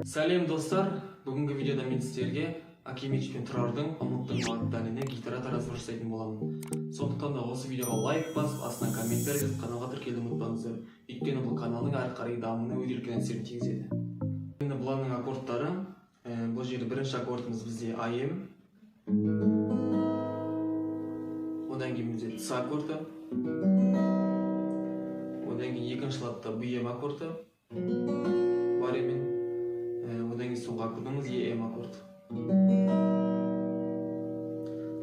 Сәлем достар, бүгінгі видеода мен сіздерге Акимич пен Тұрардың ұмыттың мағыттарына гитара таразы жасайтын боламын. Сондықтан да осы видеоға лайк басып, астына комментарий жазып, каналға тіркелуді ұмытпаңыздар. Өйткені бұл каналдың әрі қарай дамуына өте үлкен әсерін тигізеді. Енді бұлардың аккордтары, бұл жерде бірінші аккордымыз бізде АМ. Одан кейін бізде С аккорды. Одан кейін екінші латта БМ аккорды. Баремен. Одан кейін соңғы аккордымыз ЕМ аккорды.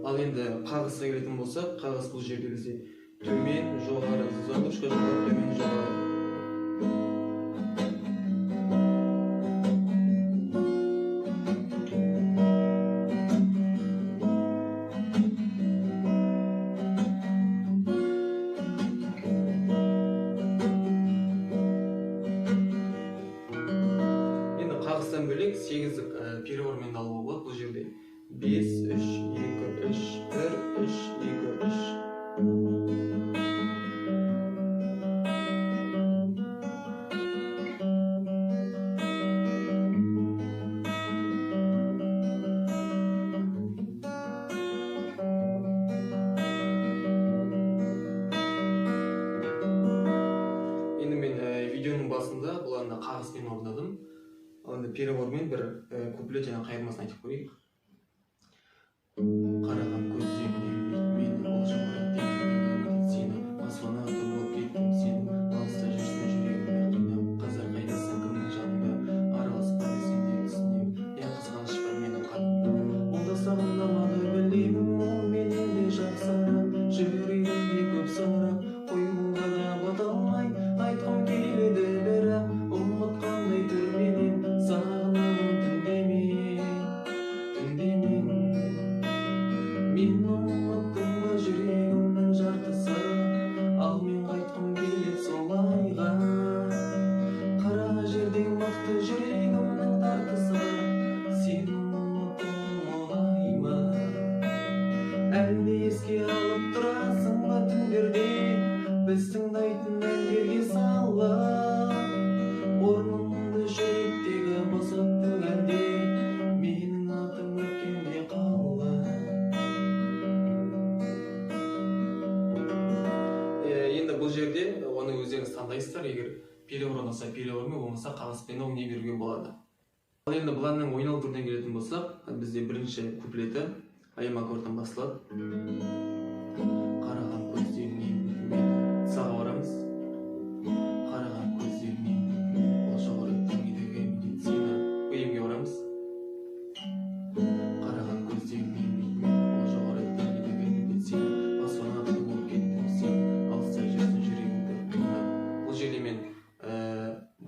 Ал енді қағысқа келетін болсақ, қағыс бұл жерде бізде төмен, жоғары, задушка жоғары, төмен, жоғары. Енді қағыстан бөлек 8 перевормен алуға болады. Бұл жерде 5, 3, 2, 3, 1, 3, 2, 3. Енді мен видеоның басында бұларында қағыспен орындадым. Ал перевормен бір куплет және қайырмасын айтып көрейік. Қараған көздеріңнен мені олжам ұраттен сені баспана аты болып кеттім сені алыста жүрсің жүрегімді қинап қазір қайдасың кімнің жанында араласпа десең де түсінемін ең қызғаныш бар менің қанымда ол да сағындамады білемін ол менен де жақсырақ жүрегімде көп сұрақ қоюға да бата алмай айтқым келеді бірақ ұмытқандай түрменен сағынамын түнде мен ұмыттым ба жүрегімнің жартысы ал мен қайтқым келеді солайға қара жерден мықты жүрегімнің тартысы сені ұмытуым оңай ма әлде еске алып тұрасың ба түндерде біз тыңдайтын әндерге салып орныңды жүректегі босаттың әлде менің атым өткенде қалды. Енді бұл жерде оны өздеріңіз таңдайсыздар, егер перевормен болса перевормен, болмаса қағыспен ойнай беруге болады. Ал енді бұларның ойналу түріне келетін болсақ, бізде бірінші куплеті АМ аккордтан басталады. Қараған көздеріңнен мен саға барамыз. Қараған көздеріңнен мен олжам ұраттен медицина БМге барамыз. Қараған көздеріңнен мен олжам ұраттен медицина баспана аты болып кеттім сен алыста жүрсің жүрегімді қинап. Бұл жерде мен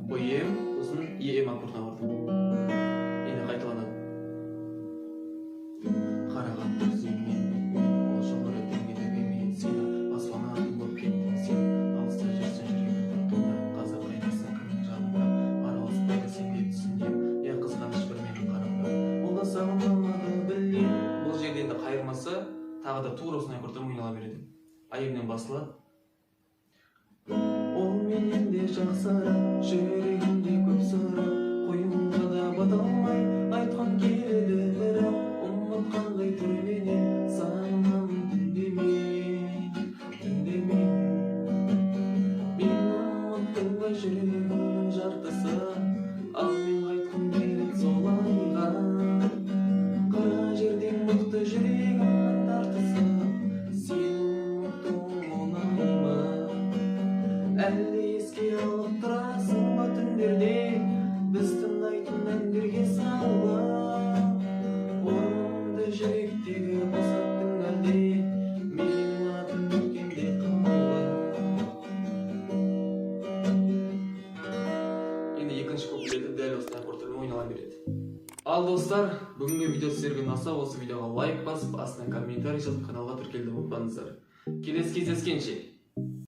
БМ сосын ЕМ аккордына бардым. Енді қайталанады. Қараған көздеріңнен мен олжам ұраттен медицина баспана аты болып кеттім сен алыста жүрсің жүрегімді қинап қазір қайдасың кімнің жанында араласпайды сен де түсінемін ең қызғаныш бір менің қанымда ол да сағынамады білем. Бұл жерде енді қайырмасы тағы да тура осындай аккордтан ойнала береді. АМнен басылады. Ол менен де жақсырақ жүрегімде көп сұрақ қоюға да бата алмай айтқан келеді бірақ ұмытқандай түрменен сағынамын түнде мен ұмыттым ба жүрегімнің жартысы ал мен қайтқым келеді солайға қара жерден мықты жүрегімнің тартысы сені ұмытуым оңай ма әлде еске алып тұрасың ба түндерде біз тыңдайтын әндерге салып орнымды жүректегі босаттың әлде менің атым өткенде қалды. Енді екінші куплеті дәл осындай аккордтармен ойнала береді. Ал достар, бүгінгі видео сіздерге ұнаса, осы видеоға лайк басып, астына комментарий жазып, каналға тіркелуді ұмытпаңыздар. Келесі кездескенше.